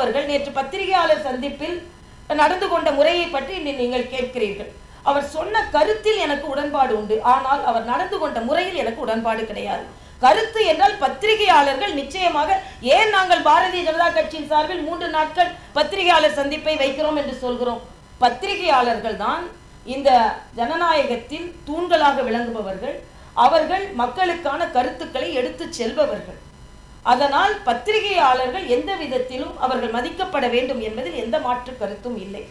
அவர்கள் நேற்று பத்திரிகையாளர் சந்திப்பில் நடந்து கொண்ட முறையை பற்றி நீங்கள் கேட்கிறீர்கள். அவர் சொன்ன கருத்தில் எனக்கு உடன்பாடு உண்டு, ஆனால் அவர் நடந்து கொண்ட முறையில் எனக்கு உடன்பாடு கிடையாது. கருத்து என்றால் பத்திரிகையாளர்கள் நிச்சயமாக ஏன் நாங்கள் பாரதிய ஜனதா கட்சியின் சார்பில் 3 நாட்கள் பத்திரிகையாளர் சந்திப்பை வைக்கிறோம் என்று சொல்கிறோம். பத்திரிகையாளர்கள் தான் இந்த ஜனநாயகத்தில் தூண்களாக விளங்குபவர்கள். அவர்கள் மக்களுக்கான கருத்துக்களை எடுத்து செல்பவர்கள். அதனால் பத்திரிகையாளர்கள் எந்த விதத்திலும் அவர்கள் மதிக்கப்பட வேண்டும் என்பதில் எந்த மாற்று கருத்தும் இல்லை.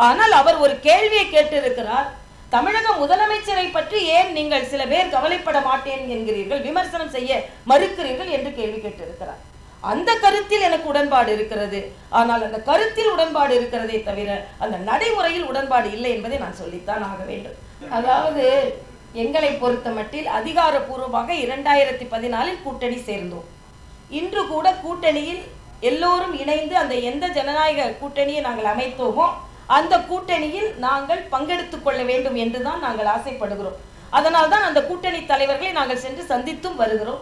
ஆனால் அவர் ஒரு கேள்வியை கேட்டிருக்கிறார். தமிழக முதலமைச்சரை பற்றி ஏன் நீங்கள் சில பேர் கவலைப்பட மாட்டேன் என்கிறீர்கள், விமர்சனம் செய்ய மறுக்கிறீர்கள் என்று கேள்வி கேட்டிருக்கிறார். அந்த கருத்தில் எனக்கு உடன்பாடு இருக்கிறது. ஆனால் அந்த கருத்தில் உடன்பாடு இருக்கிறதே தவிர அந்த நடைமுறையில் உடன்பாடு இல்லை என்பதை நான் சொல்லித்தான் ஆக வேண்டும். அதாவது எங்களை பொறுத்த மட்டில் அதிகாரப்பூர்வமாக 2014 கூட்டணி சேர்ந்தோம். இன்று கூட கூட்டணியில் எல்லோரும் இணைந்து அந்த எந்த ஜனநாயக கூட்டணியை நாங்கள் அமைத்தோமோ அந்த கூட்டணியில் நாங்கள் பங்கெடுத்துக் கொள்ள வேண்டும் என்றுதான் நாங்கள் ஆசைப்படுகிறோம். அதனால் தான் அந்த கூட்டணி தலைவர்களை நாங்கள் சென்று சந்தித்தும் வருகிறோம்.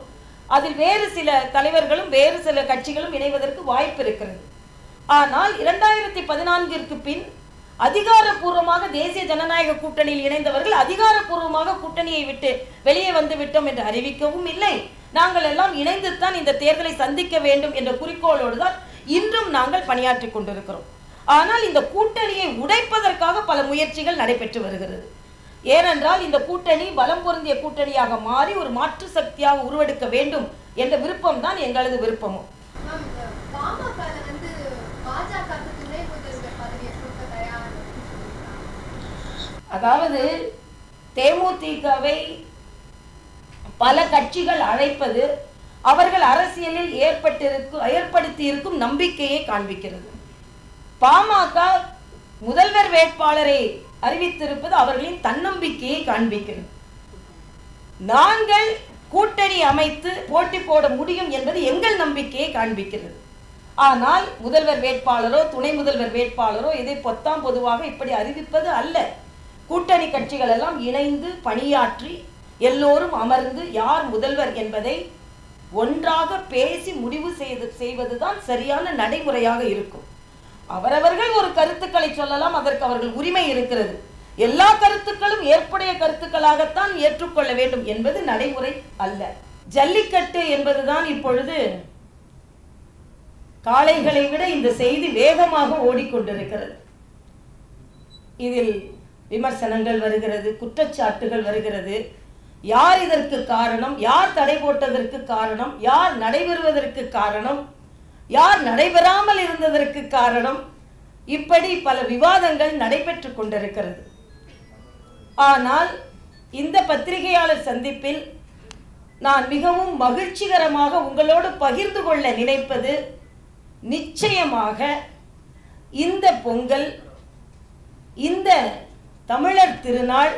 அதில் வேறு சில தலைவர்களும் வேறு சில கட்சிகளும் இணைவதற்கு வாய்ப்பு இருக்கிறது. ஆனால் 2014 பின் அதிகாரப்பூர்வமாக தேசிய ஜனநாயக கூட்டணியில் இணைந்தவர்கள் அதிகாரப்பூர்வமாக கூட்டணியை விட்டு வெளியே வந்து விட்டோம் என்று அறிவிக்கவும் இல்லை. நாங்கள் எல்லாம் இணைந்துதான் இந்த தேர்தலை சந்திக்க வேண்டும் என்ற குறிக்கோளோடு தான் இன்றும் நாங்கள் பணியாற்றி கொண்டிருக்கிறோம். ஆனால் இந்த கூட்டணியை உடைப்பதற்காக பல முயற்சிகள் நடைபெற்று வருகிறது. ஏனென்றால் இந்த கூட்டணி பலம் பொருந்திய கூட்டணியாக மாறி ஒரு மாற்று சக்தியாக உருவெடுக்க வேண்டும் என்ற விருப்பம் தான் எங்களது விருப்பமும். அதாவது தேமுதிகவை பல கட்சிகள் அழைப்பது அவர்கள் அரசியலில் ஏற்படுத்தி இருக்கும் நம்பிக்கையை காண்பிக்கிறது. பாமக முதல்வர் வேட்பாளரை அறிவித்திருப்பது அவர்களின் தன்னம்பிக்கையை காண்பிக்கிறது. நாங்கள் கூட்டணி அமைத்து போட்டி போட முடியும் என்பது எங்கள் நம்பிக்கையை காண்பிக்கிறது. ஆனால் முதல்வர் வேட்பாளரோ துணை முதல்வர் வேட்பாளரோ இதை பொத்தாம் பொதுவாக இப்படி அறிவிப்பது அல்ல. கூட்டணி கட்சிகள் எல்லாம் இணைந்து பணியாற்றி எல்லோரும் அமர்ந்து யார் முதல்வர் என்பதை ஒன்றாக பேசி முடிவு செய்வதுதான் சரியான நடைமுறையாக இருக்கும். அவரவர்கள் ஒரு கருத்துக்களை சொல்லலாம், அதற்கு அவர்கள் உரிமை இருக்கிறது. எல்லா கருத்துக்களும் ஏற்புடைய கருத்துக்களாகத்தான் ஏற்றுக்கொள்ள வேண்டும் என்பது நடைமுறை அல்ல. ஜல்லிக்கட்டு என்பதுதான் இப்பொழுது காளைகளை விட இந்த செய்தி வேகமாக ஓடிக்கொண்டிருக்கிறது. இதில் விமர்சனங்கள் வருகிறது, குற்றச்சாட்டுகள் வருகிறது. யார் இதற்கு காரணம், யார் தடை போட்டதற்கு காரணம், யார் நடைபெறுவதற்கு காரணம், யார் நடைபெறாமல் இருந்ததற்கு காரணம், இப்படி பல விவாதங்கள் நடைபெற்று கொண்டிருக்கிறது. ஆனால் இந்த பத்திரிகையாளர் சந்திப்பில் நான் மிகவும் மகிழ்ச்சிகரமாக உங்களோடு பகிர்ந்து கொள்ள நினைப்பது, நிச்சயமாக இந்த பொங்கல், இந்த தமிழர் திருநாள்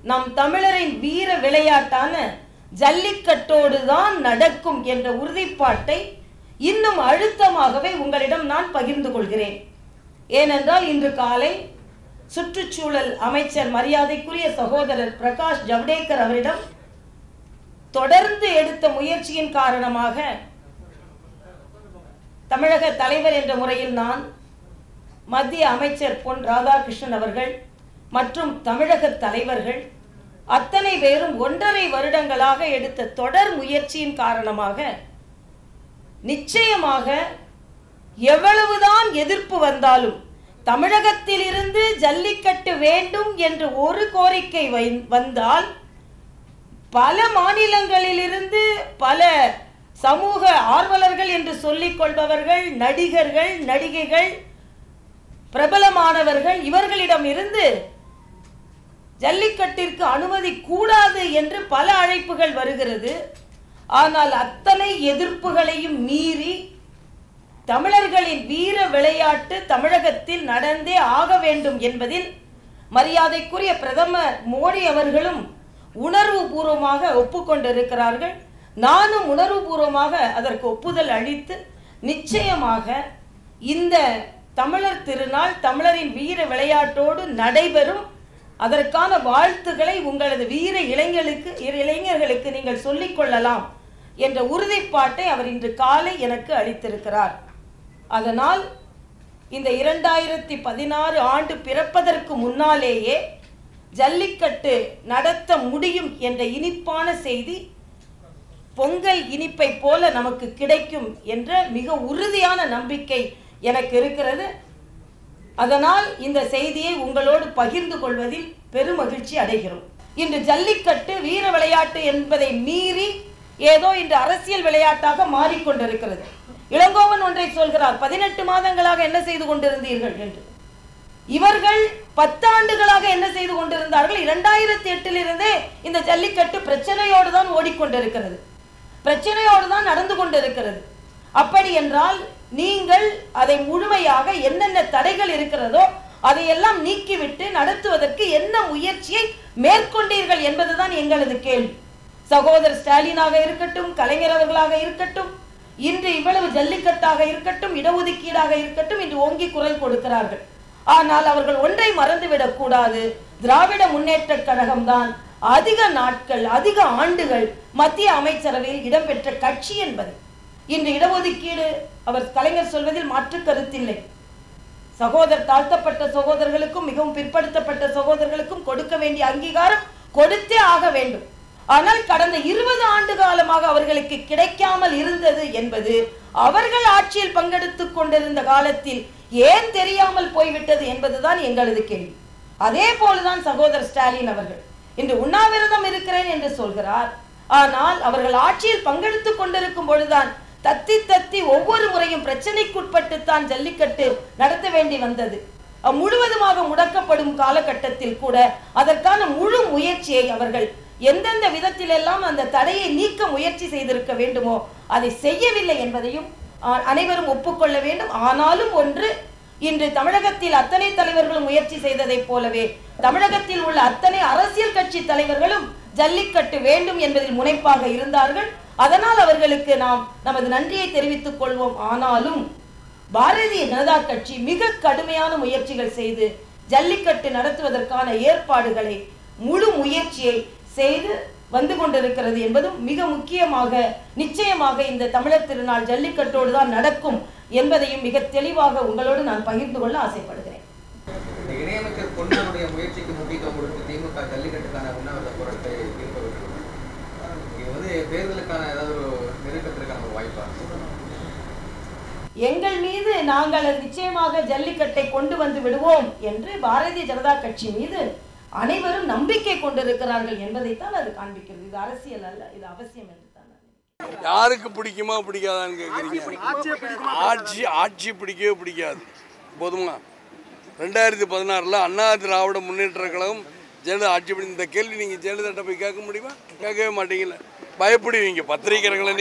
நம் தமிழரின் வீர விளையாட்டான ஜல்லிக்கட்டோடு தான் நடக்கும் என்ற உறுதிப்பாட்டை இன்னும் அழுத்தமாகவே உங்களிடம் நான் பகிர்ந்து கொள்கிறேன். ஏனென்றால் இன்று காலை சுற்றுச்சூழல் அமைச்சர் மரியாதைக்குரிய சகோதரர் பிரகாஷ் ஜவடேகர் அவரிடம் தொடர்ந்து எடுத்த முயற்சியின் காரணமாக தமிழக தலைவர் என்ற முறையில் நான், மத்திய அமைச்சர் பொன் ராதாகிருஷ்ணன் அவர்கள் மற்றும் தமிழக தலைவர்கள் அத்தனை பேரும் 1.5 வருடங்களாக எடுத்த தொடர் முயற்சியின் காரணமாக நிச்சயமாக எவ்வளவுதான் எதிர்ப்பு வந்தாலும் தமிழகத்தில் இருந்து ஜல்லிக்கட்டு வேண்டும் என்று ஒரு கோரிக்கை வந்தால் பல மாநிலங்களிலிருந்து பல சமூக ஆர்வலர்கள் என்று சொல்லிக் கொள்பவர்கள், நடிகர்கள், நடிகைகள், பிரபலமானவர்கள், இவர்களிடம் இருந்து ஜல்லிக்கட்டிற்கு அனுமதி கூடாது என்று பல அழைப்புகள் வருகிறது. ஆனால் அத்தனை எதிர்ப்புகளையும் மீறி தமிழர்களின் வீர விளையாட்டு தமிழகத்தில் நடந்தே ஆக வேண்டும் என்பதில் மரியாதைக்குரிய பிரதமர் மோடி அவர்களும் உணர்வு பூர்வமாக ஒப்புக்கொண்டிருக்கிறார்கள். நானும் உணர்வு பூர்வமாக அதற்கு ஒப்புதல் அளித்து நிச்சயமாக இந்த தமிழர் திருநாள் தமிழரின் வீர விளையாட்டோடு நடைபெறும். அதற்கான வாழ்த்துக்களை உங்களது வீர இளைஞர்களுக்கு நீங்கள் சொல்லிக் கொள்ளலாம் என்ற உறுதிப்பாட்டை அவர் இன்று காலை எனக்கு அளித்திருக்கிறார். அதனால் இந்த 2016 ஆண்டு பிறப்பதற்கு முன்னாலேயே ஜல்லிக்கட்டு நடத்த முடியும் என்ற இனிப்பான செய்தி பொங்கல் இனிப்பை போல நமக்கு கிடைக்கும் என்ற மிக உறுதியான நம்பிக்கை எனக்கு இருக்கிறது. அதனால் இந்த செய்தியை உங்களோடு பகிர்ந்து கொள்வதில் பெருமகிழ்ச்சி அடைகிறோம். இன்று ஜல்லிக்கட்டு வீர விளையாட்டு என்பதை மீறி ஏதோ இன்று அரசியல் விளையாட்டாக மாறிக்கொண்டிருக்கிறது. இளங்கோவன் ஒன்றை சொல்கிறார், 18 மாதங்களாக என்ன செய்து கொண்டிருந்தீர்கள் என்று. இவர்கள் 10 ஆண்டுகளாக என்ன செய்து கொண்டிருந்தார்கள்? 2008 இருந்தே இந்த ஜல்லிக்கட்டு பிரச்சனையோடு தான் ஓடிக்கொண்டிருக்கிறது, பிரச்சனையோடு தான் நடந்து கொண்டிருக்கிறது. அப்படி என்றால் நீங்கள் அதை முழுமையாக என்னென்ன தடைகள் இருக்கிறதோ அதையெல்லாம் நீக்கிவிட்டு நடத்துவதற்கு என்ன முயற்சியை மேற்கொண்டீர்கள் என்பதுதான் எங்களது கேள்வி. சகோதரர் ஸ்டாலினாக இருக்கட்டும், கலைஞர் அவர்களாக இருக்கட்டும், இன்று இவ்வளவு ஜல்லிக்கட்டாக இருக்கட்டும், இடஒதுக்கீடாக இருக்கட்டும், இன்று ஓங்கி குரல் கொடுக்கிறார்கள். ஆனால் அவர்கள் ஒன்றை மறந்துவிடக் கூடாது, திராவிட முன்னேற்ற கழகம்தான் அதிக நாட்கள் அதிக ஆண்டுகள் மத்திய அமைச்சரவையில் இடம்பெற்ற கட்சி என்பது. இன்று இடஒதுக்கீடு அவர் கலைஞர் சொல்வதில் மாற்று கருத்தில்லை. தாழ்த்தப்பட்ட சகோதரர்களுக்கும் மிகவும் பிற்படுத்தப்பட்ட சகோதரர்களுக்கும் கொடுக்க வேண்டிய அங்கீகாரம் கொடுத்தே ஆக வேண்டும். ஆனால் கடந்த 20 ஆண்டு காலமாக அவர்களுக்கு கிடைக்காமல் இருந்தது என்பது அவர்கள் ஆட்சியில் பங்கெடுத்துக் கொண்டிருந்த காலத்தில் ஏன் தெரியாமல் போய்விட்டது என்பதுதான் எங்களது கேள்வி. அதே போலதான் சகோதரர் ஸ்டாலின் அவர்கள் இன்று உண்ணாவிரதம் இருக்கிறேன் என்று சொல்கிறார். ஆனால் அவர்கள் ஆட்சியில் பங்கெடுத்துக் கொண்டிருக்கும் பொழுதுதான் தத்தி தத்தி ஒவ்வொரு முறையும் பிரச்சனைக்குட்பட்டுத்தான் ஜல்லிக்கட்டு நடத்த வேண்டி வந்தது. முழுவதுமாக முடக்கப்படும் காலகட்டத்தில் கூட அதற்கான முழு முயற்சியை அவர்கள் எந்தெந்த விதத்திலெல்லாம் அந்த தடையை நீக்க முயற்சி செய்திருக்க வேண்டுமோ அதை செய்யவில்லை என்பதையும் அனைவரும் ஒப்புக்கொள்ள வேண்டும். ஆனாலும் ஒன்று, இன்று தமிழகத்தில் அத்தனை தலைவர்களும் முயற்சி செய்ததைப் போலவே தமிழகத்தில் உள்ள அத்தனை அரசியல் கட்சி தலைவர்களும் ஜல்லிக்கட்டு வேண்டும் என்பதில் முனைப்பாக இருந்தார்கள். அதனால் அவர்களுக்கு நாம் நமது நன்றியை தெரிவித்துக் கொள்வோம். ஆனாலும் பாரதிய ஜனதா கட்சி மிக கடுமையான முயற்சிகள் செய்து ஜல்லிக்கட்டு நடத்துவதற்கான ஏற்பாடுகளை முழு முயற்சியை செய்து வந்து கொண்டிருக்கிறது என்பதும் மிக முக்கியமாக நிச்சயமாக இந்த தமிழர் திருநாள் ஜல்லிக்கட்டோடு தான் நடக்கும் என்பதையும் மிக தெளிவாக உங்களோடு நான் பகிர்ந்து கொள்ள ஆசைப்படுகிறேன். இணையமைச்சர் பொன்னாருடைய முயற்சிக்கு முக்கியத்துவம் கொடுத்து திமுக ஜல்லிக்கட்டுக்கான உண்ணாவிரத போராட்டத்தை தேர்தலுக்கான ஏதாவது ஒரு நெருக்கத்திற்கான ஒரு வாய்ப்பா? எங்கள் மீது நாங்கள் நிச்சயமாக ஜல்லிக்கட்டை கொண்டு வந்து விடுவோம் என்று பாரதிய ஜனதா கட்சி மீது அனைவரும் நம்பிக்கை கொண்டிருக்கிறார்கள் என்பதைத்தான் அது காண்பிக்கிறது. இது அரசியல் அல்ல, இது அவசியம் என்று தான். யாருக்கு பிடிக்குமா பிடிக்காதான்னு கேட்குறீங்க. ஆட்சி பிடிக்கவே பிடிக்காது. போதுமா? 2016 அண்ணா திராவிட முன்னேற்ற கழகம் ஜெயலலிதா ஆட்சி பண்ணி இந்த கேள்வி நீங்கள் ஜெயலலிதா போய் கேட்க முடியுமா? கேட்கவே மாட்டீங்கல்ல. பயப்படுவீங்க. பத்திரிகைகளை